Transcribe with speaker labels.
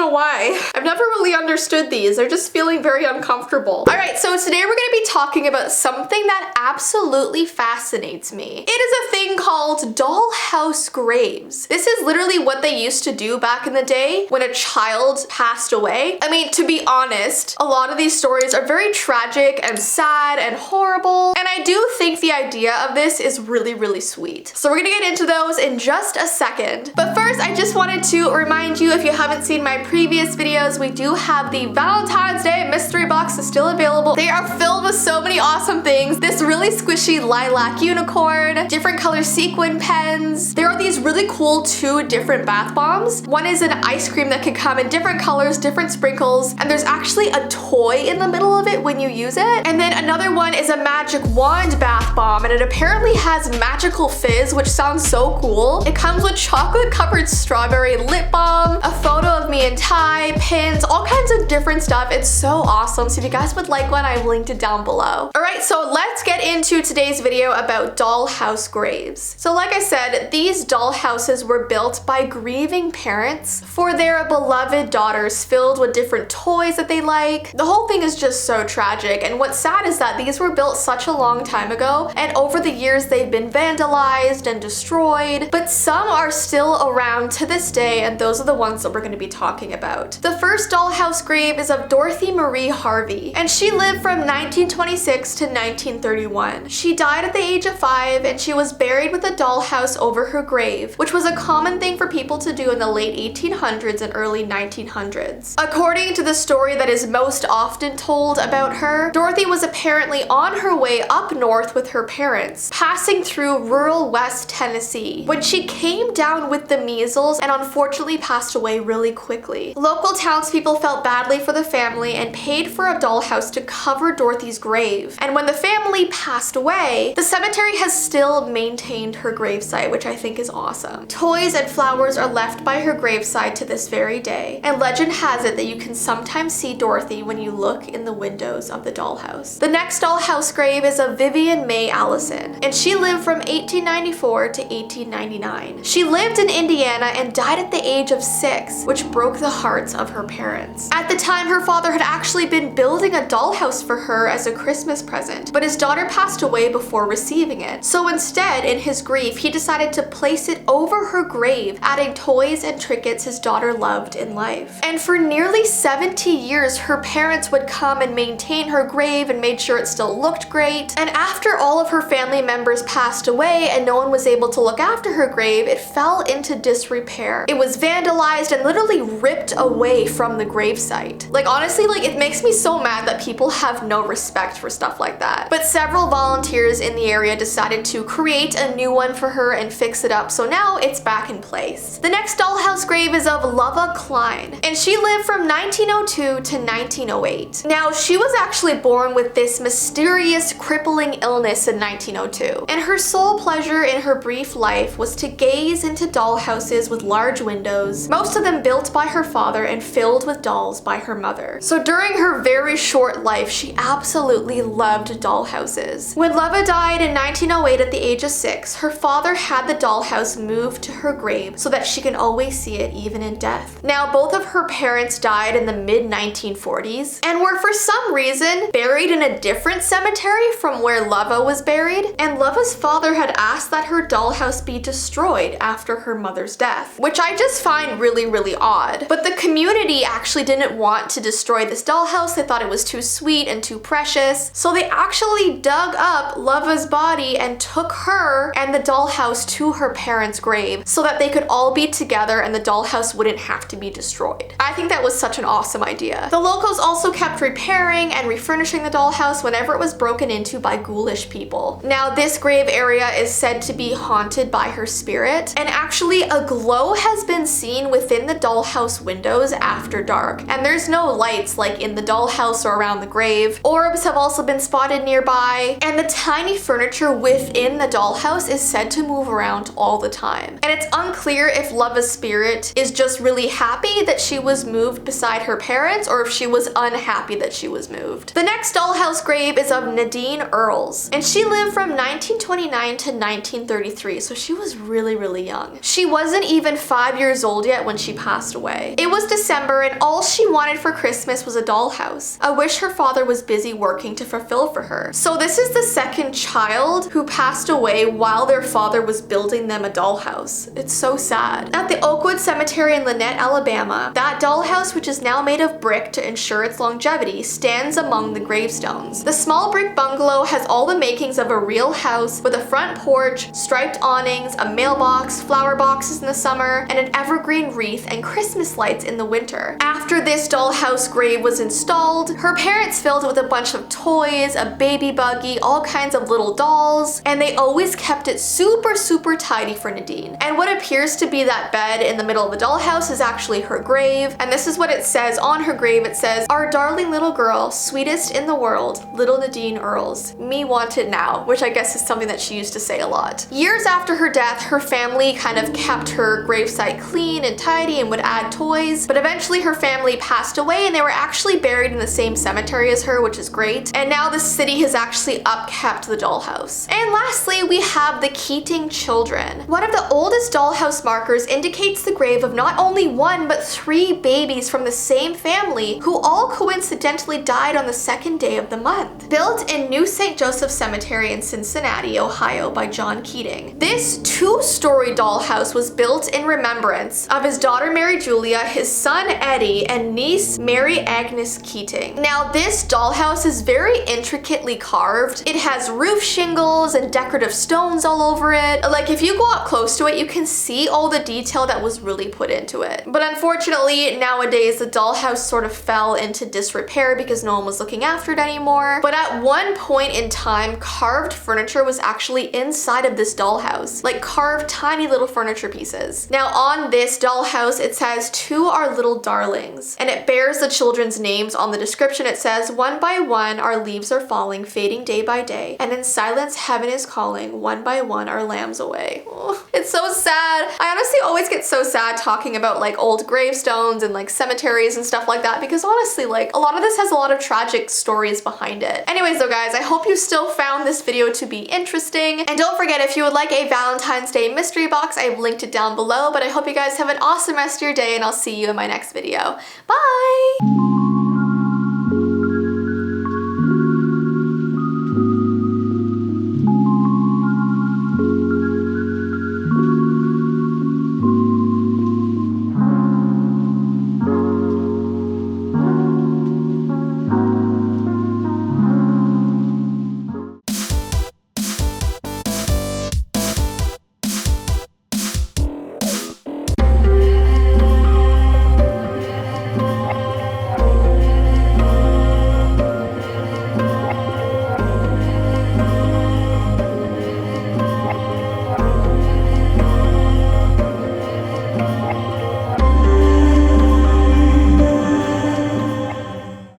Speaker 1: know why. I've never really understood these. They're just feeling very uncomfortable. All right, so today we're gonna be talking about something that absolutely fascinates me. It is a thing called dollhouse graves. This is literally what they used to do back in the day when a child passed away. I mean, to be honest, a lot of these stories are very tragic and sad and horrible, and I do think the idea of this is really, really sweet. So we're gonna get into those in just a second. But first, I just wanted to remind you, if you haven't seen my previous videos, we do have the Valentine's Day mystery box is still available. They are filled with so many awesome things. This really squishy lilac unicorn, different color sequin pens. There are these really cool 2 different bath bombs. One is an ice cream that can come in different colors, different sprinkles, and there's actually a toy in the middle of it when you use it. And then another one is a magic wand bath bomb, and it apparently has magical fizz, which sounds so cool. It comes with chocolate covered strawberry lip balm, a photo of me and Ty, pins, all kinds of different stuff. It's so awesome. So if you guys would like one, I've linked it down below. All right, so let's get into today's video about dollhouse graves. So like I said, these dollhouses were built by grieving parents for their beloved daughters, filled with different toys that they like. The whole thing is just so tragic, and what's sad is that these were built such a long time ago, and over the years they've been vandalized and destroyed, but some are still around to this day, and those are the ones that we're going to be talking about. The first dollhouse grave is of Dorothy Marie Harvey, and she lived from 1926 to 1931. She died at the age of 5, and she was buried with a dollhouse over her grave, which was a common thing for people to do in the late 1800s and early 1900s. According to the story that is most often told about her, Dorothy was apparently on her way up north with her parents, passing through rural West Tennessee, when she came down with the measles and unfortunately passed away really quickly. Local townspeople felt badly for the family and paid for a dollhouse to cover Dorothy's grave. And when the family passed away, the cemetery has still maintained her gravesite, which I think is awesome. Toys and flowers are left by her graveside to this very day, and legend has it that you can sometimes see Dorothy when you look in the windows of the dollhouse. The next dollhouse grave is of Vivian Mae Allison, and she lived from 1894 to 1899. She lived in Indiana and died at the age of 6, which broke the hearts of her parents. At the time, her father had actually been building a dollhouse for her as a Christmas present, but his daughter passed away before receiving it. So instead, in his grief, he decided to place it over her grave, adding toys and trinkets his daughter loved in life. And for nearly 70 years, her parents would come and maintain her grave and made sure it still looked great. And after all of her family members passed away and no one was able to look after her grave, it fell into disrepair. It was vandalized and literally ripped away from the gravesite. Like, honestly, like, it makes me so mad that people have no respect for stuff like that. But several volunteers in the area decided to create a new one for her and fix it up, so now it's back in place. The next dollhouse grave is of Lova Cline, and she lived from 1902 to 1908. Now, she was actually born with this mysterious crippling illness in 1902, and her sole pleasure in her brief life was to gaze into dollhouses with large windows, most of them built by her father and filled with dolls by her mother. So during her very short life, she absolutely loved dollhouses. When Lova died in 1908 at the age of 6, her father had the dollhouse moved to her grave so that she can always see it even in death. Now, both of her parents died in the mid-1940s and were for some reason buried in a different cemetery from where Lova was buried, and Lova's father had asked that her dollhouse be destroyed after her mother's death, which I just find really, really odd. But the community actually didn't want to destroy this dollhouse. They thought it was too sweet and too precious, so they actually dug up Lova's body and took her and the dollhouse to her parents' grave so that they could all be together and the dollhouse wouldn't have to be destroyed. I think that was such an awesome idea. The locals also kept repairing and refurnishing the dollhouse whenever it was broken into by ghoulish people. Now, this grave area is said to be haunted by her spirit, and actually a glow has been seen within the dollhouse windows after dark, and there's no lights like in the dollhouse or around the grave. Orbs have also been spotted nearby, and the tiny furniture within the dollhouse is said to move around all the time. And it's unclear if Lova's spirit is just really happy that she was moved beside her parents or if she was unhappy that she was moved. The next dollhouse grave is of Nadine Earles, and she lived from 1929 to 1933, so she was really, really young. She wasn't even 5 years old yet when she passed away. birthday. It was December and all she wanted for Christmas was a dollhouse, a wish her father was busy working to fulfill for her. So this is the second child who passed away while their father was building them a dollhouse. It's so sad. At the Oakwood Cemetery in Lynette, Alabama, that dollhouse, which is now made of brick to ensure its longevity, stands among the gravestones. The small brick bungalow has all the makings of a real house with a front porch, striped awnings, a mailbox, flower boxes in the summer, and an evergreen wreath and Christmas lights in the winter. After this dollhouse grave was installed, her parents filled it with a bunch of toys, a baby buggy, all kinds of little dolls, and they always kept it super tidy for Nadine. And what appears to be that bed in the middle of the dollhouse is actually her grave, and this is what it says on her grave. It says, "Our darling little girl, sweetest in the world, little Nadine Earles. Me wanted now," which I guess is something that she used to say a lot. Years after her death, her family kind of kept her gravesite clean and tidy and would add toys, but eventually her family passed away and they were actually buried in the same cemetery as her, which is great. And now the city has actually upkept the dollhouse. And lastly, we have the Keating Children. One of the oldest dollhouse markers indicates the grave of not only one, but 3 babies from the same family who all coincidentally died on the 2nd day of the month. Built in New St. Joseph Cemetery in Cincinnati, Ohio by John Keating. This 2-story dollhouse was built in remembrance of his daughter Mary Julia, his son Eddie, and niece Mary Agnes Keating. Now this dollhouse is very intricately carved. It has roof shingles and decorative stones all over it. Like if you go up close to it, you can see all the detail that was really put into it. But unfortunately, nowadays the dollhouse sort of fell into disrepair because no one was looking after it anymore. But at one point in time, carved furniture was actually inside of this dollhouse, like carved tiny little furniture pieces. Now on this dollhouse, it says, "To our little darlings," and it bears the children's names. On the description it says, "One by one our leaves are falling, fading day by day, and in silence heaven is calling, one by one our lambs away." Oh, it's so sad. I honestly always get so sad talking about like old gravestones and like cemeteries and stuff like that, because honestly, like a lot of this has a lot of tragic stories behind it. Anyways though guys, I hope you still found this video to be interesting, and don't forget, if you would like a Valentine's Day mystery box, I've linked it down below. But I hope you guys have an awesome rest of your day, and I'll see you in my next video. Bye!